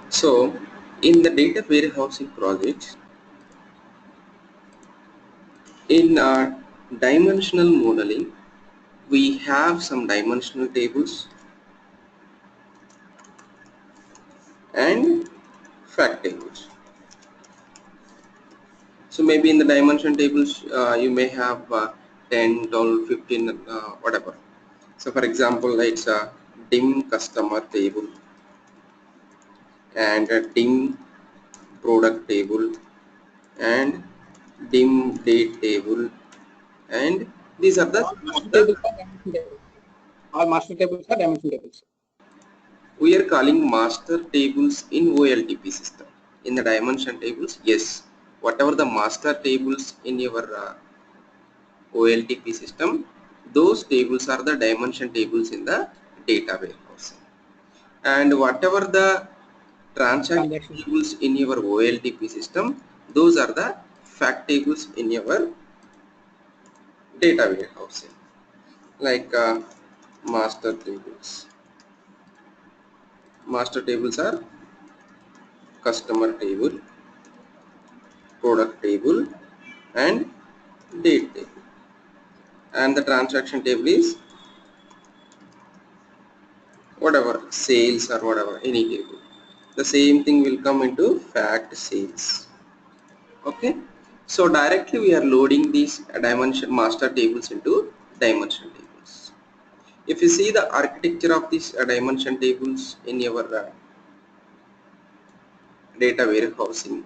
So in the data warehousing project, in dimensional modeling, we have some dimensional tables and fact tables. So maybe in the dimension tables you may have 10, 12, 15, whatever. So for example, it's a dim customer table and a dim product table and dim date table, and these are the All master tables are dimension tables. All master tables are dimension tables. We are calling master tables in OLTP system. In the dimension tables, yes, whatever the master tables in your OLTP system, those tables are the dimension tables in the data warehousing. And whatever the transaction tables in your OLTP system, those are the fact tables in your data warehousing, like master tables. Master tables are customer table, product table, and date table, and the transaction table is whatever sales or whatever, any table. The same thing will come into fact sales. Okay, so directly we are loading these dimension master tables into dimension tables. If you see the architecture of these dimension tables in your data warehousing,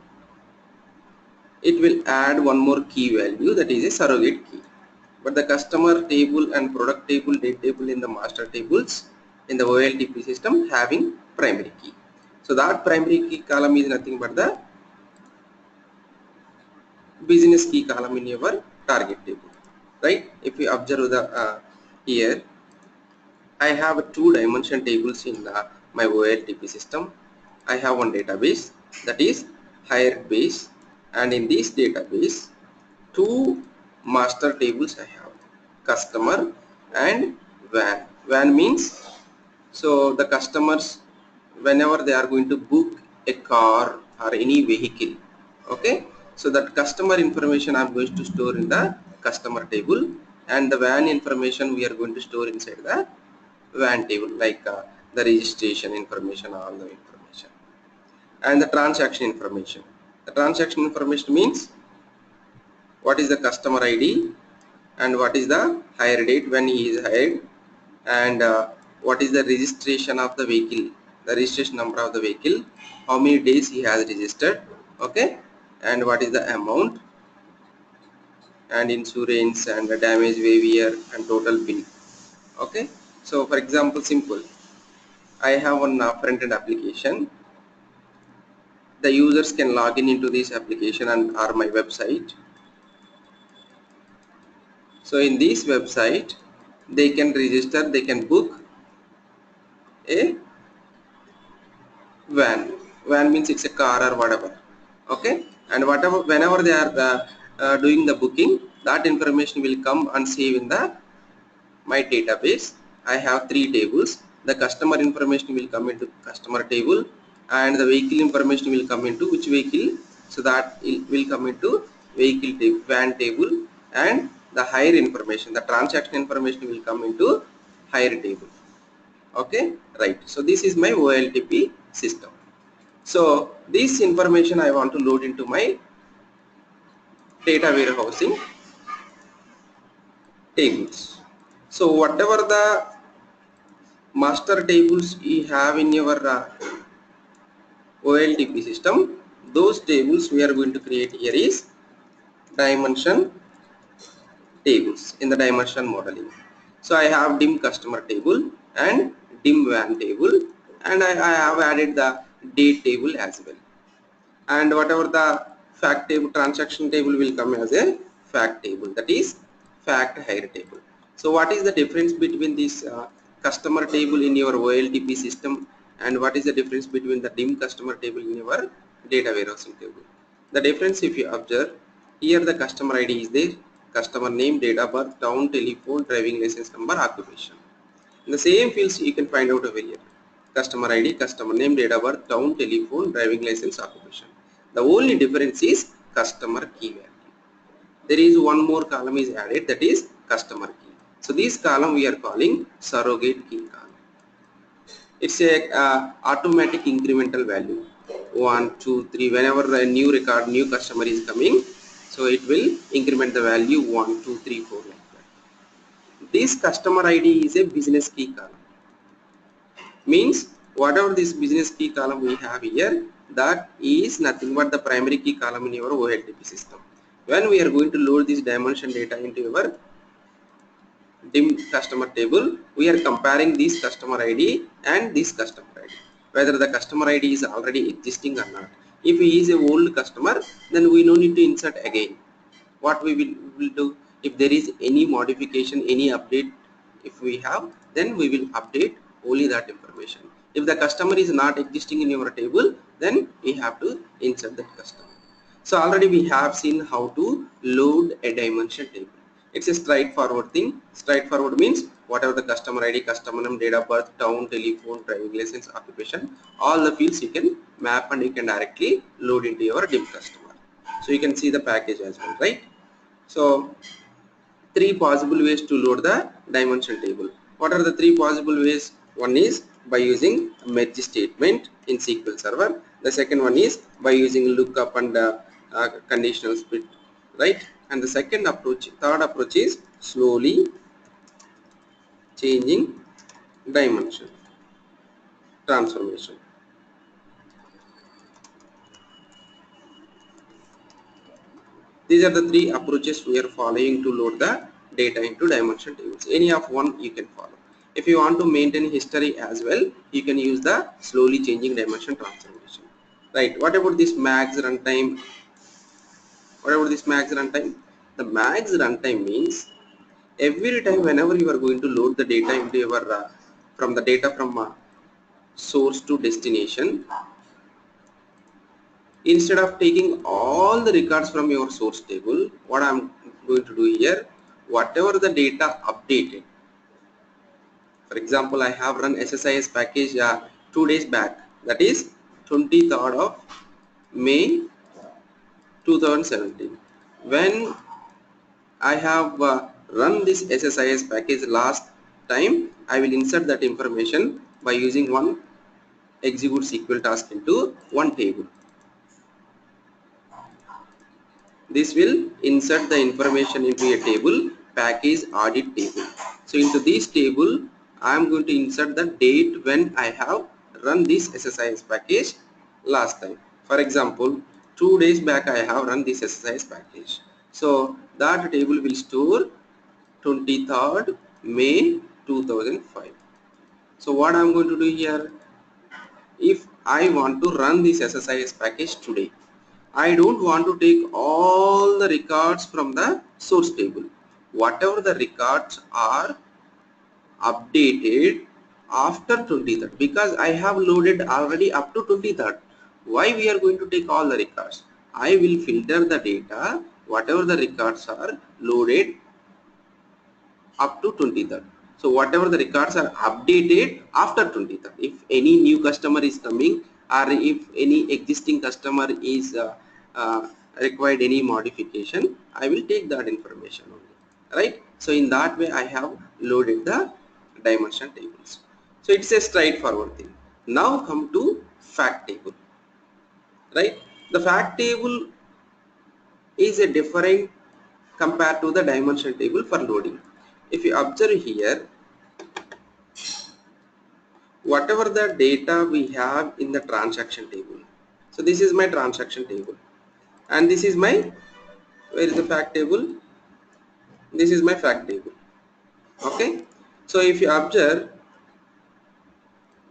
it will add one more key value, that is a surrogate key. But the customer table and product table, date table in the master tables in the OLTP system having primary key. So that primary key column is nothing but the business key column in your target table, right? If you observe the here, I have two dimension tables in my OLTP system. I have one database, that is hired base, and in this database two master tables I have, customer and van. Van means, so the customers, whenever they are going to book a car or any vehicle, okay, so that customer information I'm going to store in the customer table, and the van information we are going to store inside the van table, like the registration information, all the information, and the transaction information. The transaction information means what is the customer ID and what is the hire date when he is hired, and what is the registration of the vehicle, the registration number of the vehicle, how many days he has registered, okay, and what is the amount, and insurance and the damage waiver and total bill. Okay, so for example, simple, I have one front-end application. The users can log in into this application and or my website. So in this website they can register, they can book a van means it's a car or whatever, okay, and whatever, whenever they are doing the booking, that information will come and save in the my database. I have three tables. The customer information will come into customer table, and the vehicle information will come into which vehicle, so that it will come into vehicle table, van table, and the hire information, the transaction information will come into hire table. Okay, right, so this is my OLTP system. So this information I want to load into my data warehousing tables. So whatever the master tables you have in your OLTP system, those tables we are going to create here is dimension tables in the dimension modeling. So I have dim customer table and dim van table, and I have added the date table as well, and whatever the fact table, transaction table will come as a fact table, that is fact hire table. So what is the difference between this customer table in your OLTP system, and what is the difference between the dim customer table in your data warehousing table? The difference, if you observe here, the customer ID is there, customer name, date of birth, town, telephone, driving license number, occupation. In the same fields you can find out over here. customer ID, customer name, date of birth, town, telephone, driving license, occupation. The only difference is customer key value. There is one more column is added, that is customer key. So this column we are calling surrogate key column. It's a automatic incremental value 1, 2, 3. Whenever a new record, new customer is coming, so it will increment the value 1, 2, 3, 4 like that. This customer ID is a business key column. Means whatever this business key column we have here, that is nothing but the primary key column in your OLTP system. When we are going to load this dimension data into your dim customer table, we are comparing this customer ID and this customer ID, whether the customer ID is already existing or not. If he is a old customer, then we no need to insert again. What we will do, if there is any modification, any update, if we have, then we will update only that information. If the customer is not existing in your table, then we have to insert that customer. So already we have seen how to load a dimension table. It's a straightforward thing. Straightforward means whatever the customer ID, customer name, date of birth, town, telephone, driving license, occupation, all the fields you can map and you can directly load into your dim customer. So you can see the package as well, right? So 3 possible ways to load the dimension table. What are the 3 possible ways? One is by using merge statement in SQL Server. The second one is by using lookup and conditional split, right? And the third approach is slowly changing dimension transformation. These are the 3 approaches we are following to load the data into dimension tables. Any of one you can follow. If you want to maintain history as well, you can use the slowly changing dimension transformation. Right. What about this max runtime? What about this max runtime? The max runtime means every time whenever you are going to load the data into your from the data from source to destination, instead of taking all the records from your source table, what I'm going to do here, whatever the data updated, for example, I have run SSIS package 2 days back, that is 23rd of May 2017. When I have run this SSIS package last time, I will insert that information by using one execute SQL task into one table. This will insert the information into a table, package audit table. So into this table, I am going to insert the date when I have run this SSIS package last time. For example, 2 days back I have run this SSIS package. So that table will store 23rd May 2005. So what I am going to do here, if I want to run this SSIS package today, I don't want to take all the records from the source table. Whatever the records are updated after 23rd, because I have loaded already up to 23rd. Why we are going to take all the records? I will filter the data, whatever the records are loaded up to 23rd. So whatever the records are updated after 23rd. If any new customer is coming or if any existing customer is required any modification, I will take that information only, right? So in that way I have loaded the dimension tables. So it's a straightforward thing. Now come to fact table, right? The fact table is a different compared to the dimension table for loading. If you observe here, whatever the data we have in the transaction table. So this is my transaction table and this is my, where is the fact table? This is my fact table. Okay. So if you observe,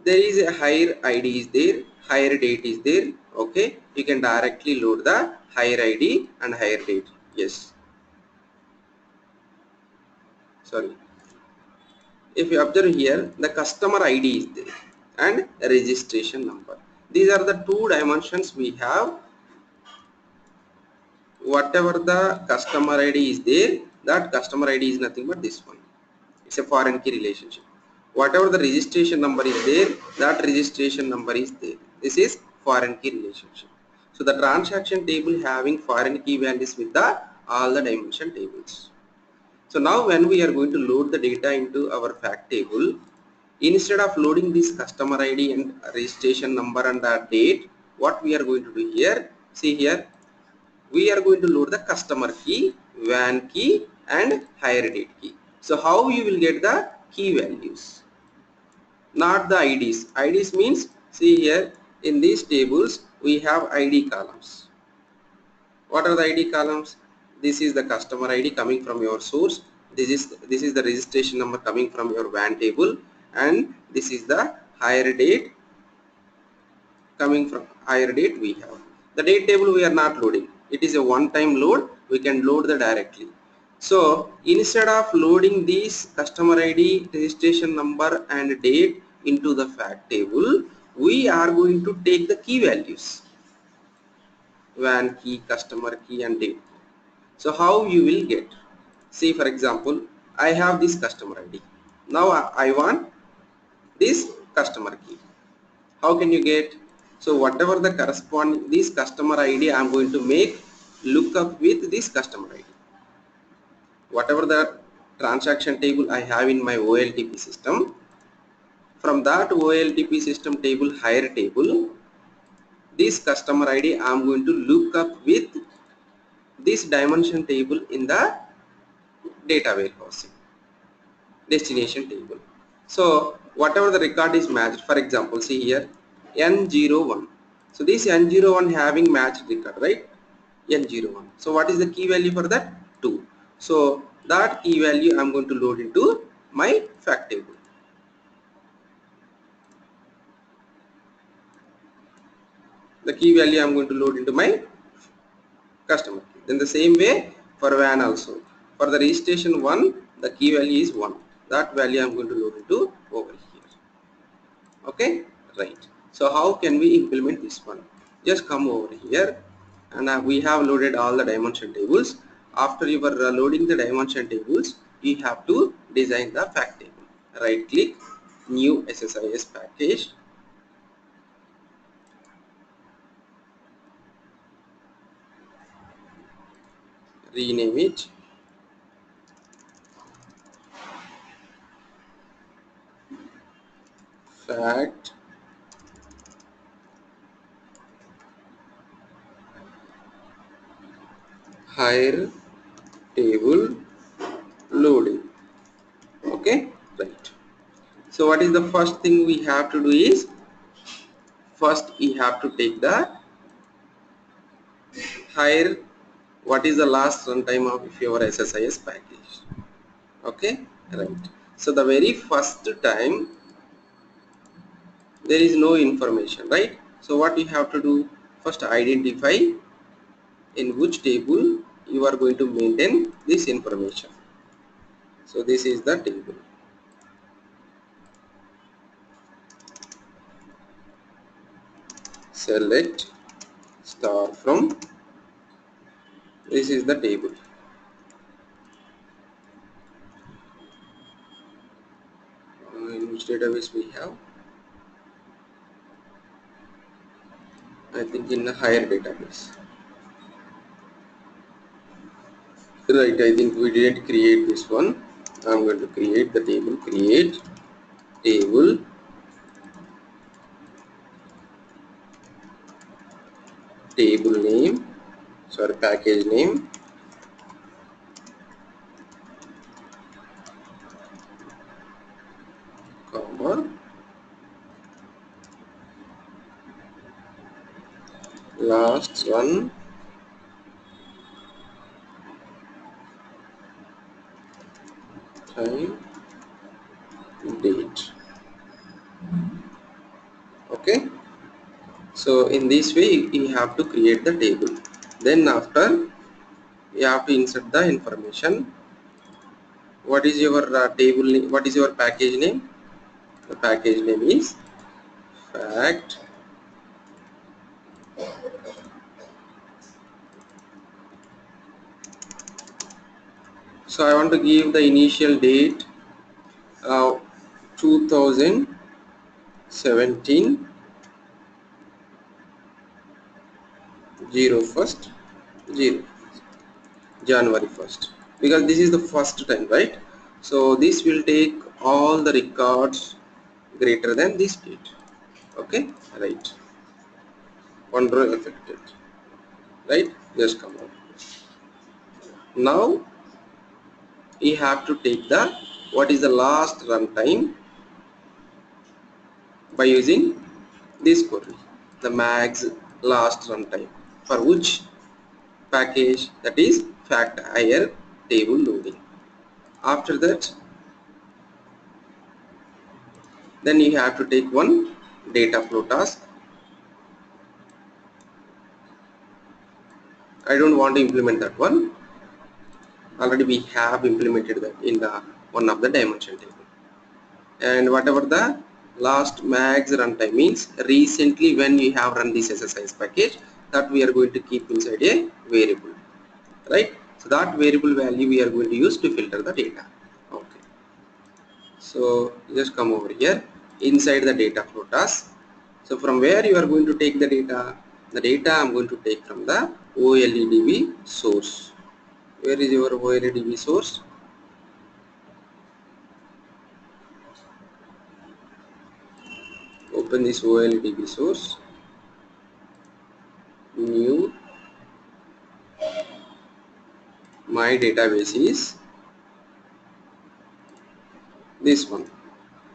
there is a higher ID is there, higher date is there. Okay. You can directly load the higher ID and higher date. Yes. Sorry. If you observe here, the customer ID is there and registration number. These are the 2 dimensions we have. Whatever the customer ID is there, that customer ID is nothing but this one. It's a foreign key relationship. Whatever the registration number is there, that registration number is there. This is foreign key relationship. So the transaction table having foreign key values with the all the dimension tables. So now when we are going to load the data into our fact table, instead of loading this customer ID and registration number and the date, what we are going to do here, see here, we are going to load the customer key, WAN key and hire date key. So how you will get the key values? Not the IDs. IDs means, see here, in these tables we have ID columns. What are the ID columns? This is the customer ID coming from your source. This is the registration number coming from your WAN table, and this is the hire date coming from hire date we have. The date table we are not loading. It is a one-time load. We can load the directly. So instead of loading these customer ID, registration number and date into the fact table, we are going to take the key values, WAN key, customer key and date. So how you will get? See, for example, I have this customer ID. Now I want this customer key. How can you get? So whatever the corresponding this customer ID, I am going to make lookup with this customer ID. Whatever the transaction table I have in my OLTP system, from that OLTP system table, hire table, this customer ID I am going to look up with this dimension table in the data warehousing destination table. So whatever the record is matched, for example, see here N01. So this N01 having matched record, right? N01. So what is the key value for that? 2. So that key value I am going to load into my fact table. The key value I am going to load into my customer key. Then the same way for WAN also. For the registration 1, the key value is 1. That value I am going to load into over here. Okay, right. So how can we implement this one? Just come over here, and we have loaded all the dimension tables. After you are loading the dimension tables, you have to design the fact table. Right click, new SSIS package, rename it, fact hire table loading. Okay, right. So what is the first thing we have to do is, first we have to take the hire, what is the last runtime of your SSIS package. Okay, right. So the very first time there is no information, right? So what you have to do, first identify in which table you are going to maintain this information. So this is the table. Select star from, this is the table. In which database we have? I think in the higher database. Right, I think we didn't create this one. I'm going to create the table, create table, table name, sorry, package name, comma, last one, time, date. Okay, so in this way you have to create the table. Then after, you have to insert the information. What is your table name? What is your package name? The package name is fact so I want to give the initial date 2000 2017 01st 0 January 1st, because this is the first time, right? So this will take all the records greater than this date. Okay, right. Control affected, right? Just come out. Now we have to take the what is the last runtime by using this query, the max last runtime for which package, that is fact higher table loading. After that, then you have to take one data flow task. I don't want to implement that one. Already we have implemented that in the one of the dimension table. And whatever the last max runtime means, recently when you have run this SSIS package, that we are going to keep inside a variable, right? So that variable value we are going to use to filter the data. Okay. So just come over here inside the data flow task. So from where you are going to take the data? The data I am going to take from the OLEDB source. Where is your OLEDB source? Open this OLEDB source. New. My database is this one.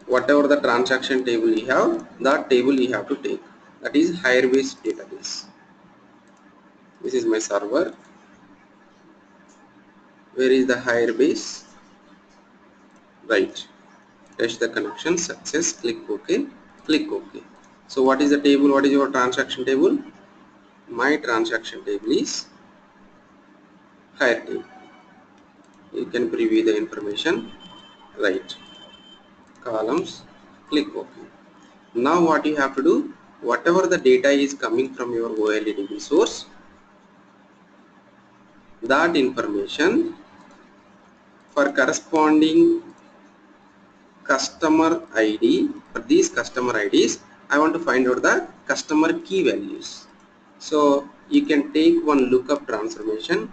Whatever the transaction table you have, that table you have to take. That is Firebase database. This is my server. Where is the Firebase? Right. Test the connection, success, click OK, click OK. So what is the table? What is your transaction table? My transaction table is hire table. You can preview the information, right? Columns, click OK. Now what you have to do, whatever the data is coming from your OLEDB source, that information for corresponding customer ID, for these customer IDs, I want to find out the customer key values. So you can take one lookup transformation,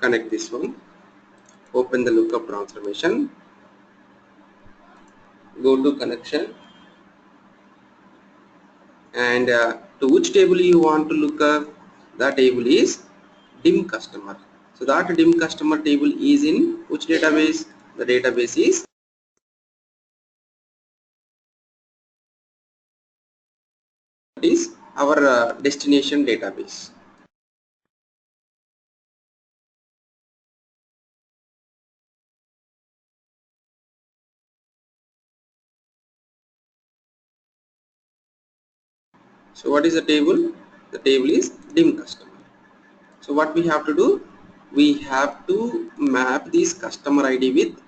connect this one, open the lookup transformation, go to connection, and to which table you want to look up? The table is dim customer. So that dim customer table is in which database? The database is our destination database. So what is the table? The table is dim customer. So what we have to do? We have to map this customer ID with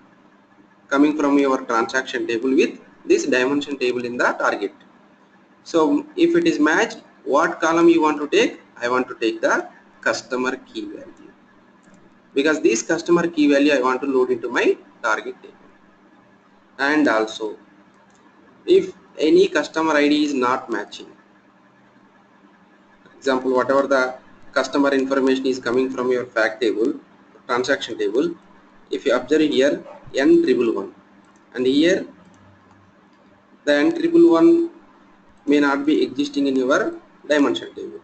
coming from your transaction table with this dimension table in the target. So if it is matched, what column you want to take? I want to take the customer key value, because this customer key value I want to load into my target table. And also, if any customer ID is not matching, example, whatever the customer information is coming from your fact table, transaction table, if you observe here N111, and here the N111 may not be existing in your dimension table.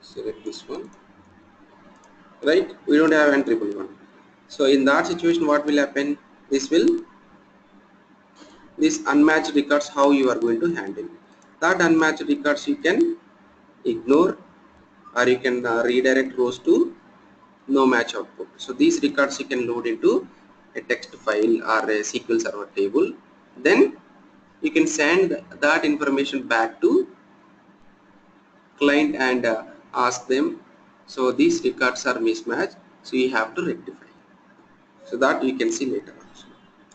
Select this one, right? We don't have N111. So in that situation, what will happen? This unmatched records, how you are going to handle that unmatched records, you can ignore, or you can redirect rows to no match output. So these records you can load into a text file or a SQL Server table. Then you can send that information back to client and ask them, so these records are mismatched, so you have to rectify. So that you can see later also,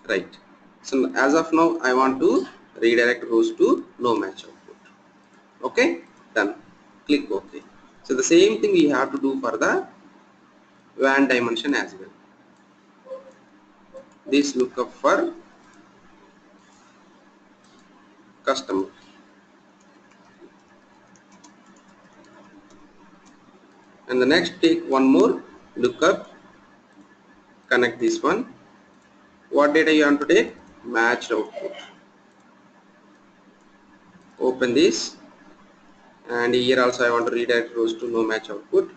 right? So as of now, I want to redirect rows to no match output. Okay, done. Click OK. So the same thing we have to do for the WAN dimension as well. This lookup for customer. And the next take one more lookup, connect this one. What data you want to take? Matched output. Open this, and here also I want to redirect rows to no match output,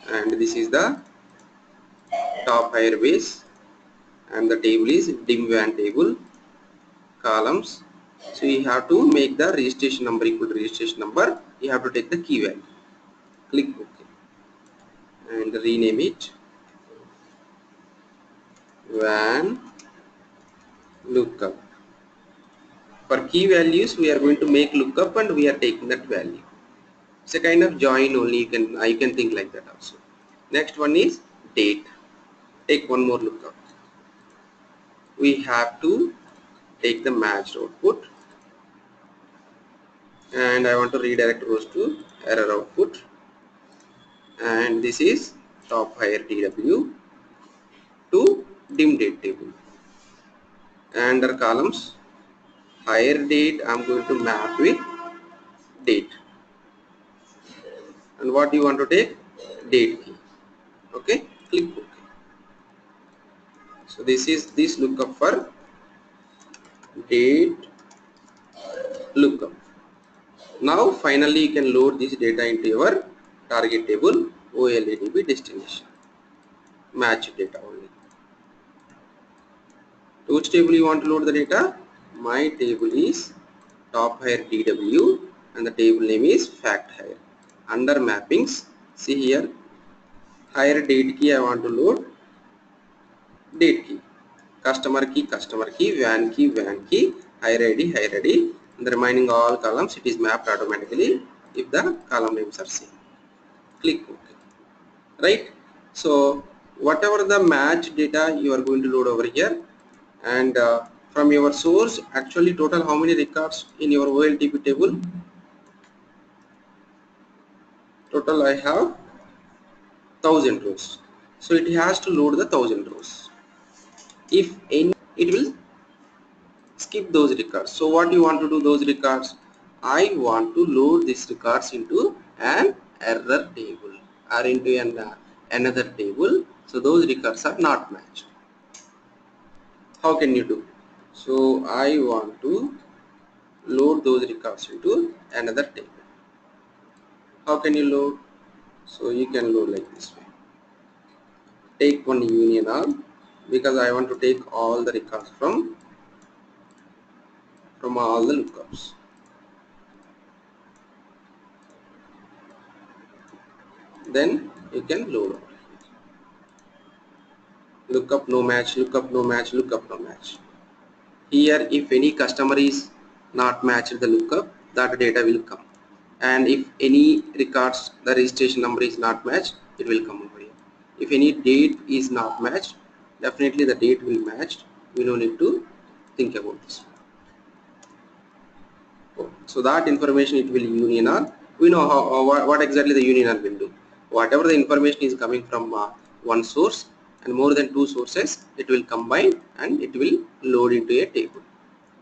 and this is the top higher base, and the table is dim WAN table, columns. So you have to make the registration number equal to registration number. You have to take the key value. Click OK and rename it WAN lookup. For key values we are going to make lookup and we are taking that value. It's a kind of join only, you can think like that also. Next one is date. Take one more lookup. We have to take the matched output, and I want to redirect rows to error output, and this is top higher DW to dim date table. And under columns, higher date I'm going to map with date, and what you want to take? Date key. Okay, click OK. So this is this lookup for date lookup. Now finally you can load this data into your target table OLEDB destination. Match data only. To which table you want to load the data? My table is top higher DW and the table name is fact higher. Under mappings, see here, higher date key I want to load date key, customer key, WAN key, higher ID. In the remaining all columns it is mapped automatically if the column names are same. Click OK. Right? So whatever the match data you are going to load over here, and from your source, actually total how many records in your OLTP table? Total I have 1000 rows. So it has to load the 1000 rows. If any, it will skip those records. So what you want to do those records? I want to load these records into an error table or into another table. So those records are not matched. How can you do? So I want to load those records into another table. How can you load? So you can load like this way. Take one union all, because I want to take all the records from all the lookups. Then you can load all. Lookup no match, lookup no match, lookup no match. Here if any customer is not matched the lookup, that data will come. And if any records the registration number is not matched, it will come over here. If any date is not matched, definitely the date will match. We don't need to think about this. So that information it will union all. We know what exactly the union all will do. Whatever the information is coming from one source and more than two sources, it will combine and it will load into a table.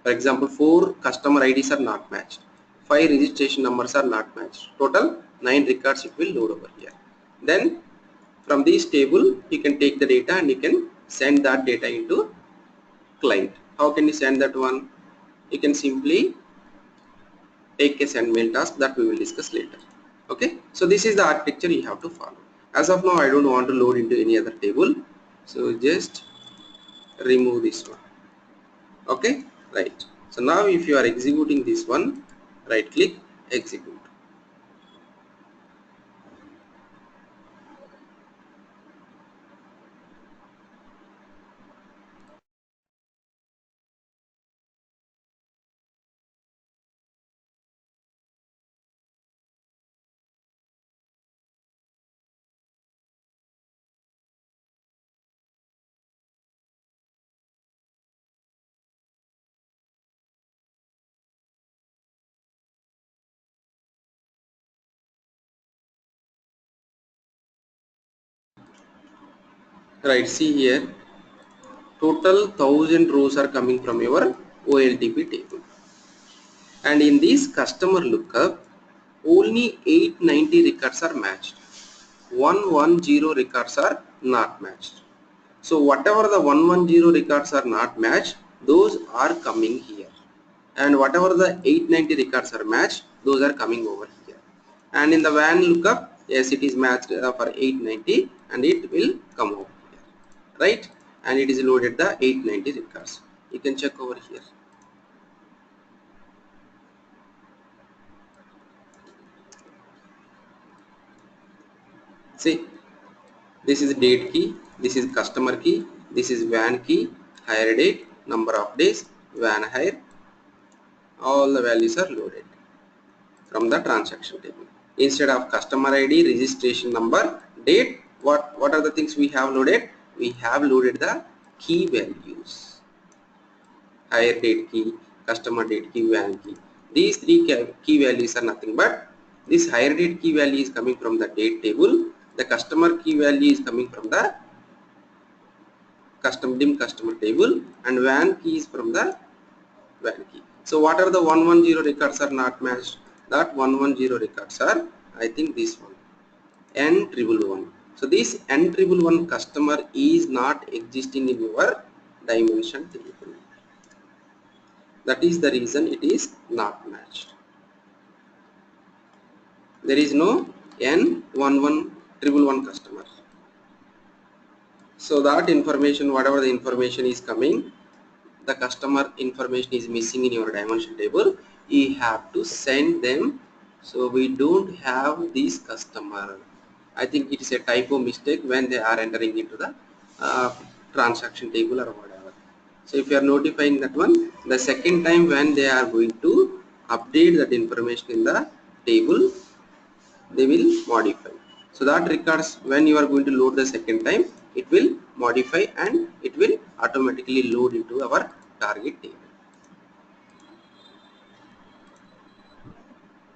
For example, 4 customer IDs are not matched, 5 registration numbers are not matched, total 9 records it will load over here. Then from this table you can take the data and you can send that data into client. How can you send that one? You can simply take a send mail task that we will discuss later. Okay, so this is the architecture you have to follow. As of now I don't want to load into any other table, so just remove this one. Okay, right. So now if you are executing this one, right click, execute. Right, see here, total 1000 rows are coming from your OLTP table. And in this customer lookup, only 890 records are matched. 110 records are not matched. So whatever the 110 records are not matched, those are coming here. And whatever the 890 records are matched, those are coming over here. And in the WAN lookup, yes, it is matched for 890 and it will come over here, right? And it is loaded the 890 records. You can check over here. See, this is date key, this is customer key, this is WAN key, hire date, number of days, WAN hire, all the values are loaded from the transaction table. Instead of customer ID, registration number, date, what are the things we have loaded? We have loaded the key values. Hire date key, customer date key, WAN key. These three key values are nothing but this hire date key value is coming from the date table, the customer key value is coming from the dim customer table, and WAN key is from the WAN key. So what are the 110 records are not matched? That 110 records are, I think this one, N111. So this N111 customer is not existing in your dimension table. That is the reason it is not matched. There is no N111 customer. So that information, whatever the information is coming, the customer information is missing in your dimension table, you have to send them. So we don't have this customer. I think it is a typo mistake when they are entering into the transaction table or whatever. So if you are notifying that one, the second time when they are going to update that information in the table, they will modify. So that records, when you are going to load the second time, it will modify and it will automatically load into our target table.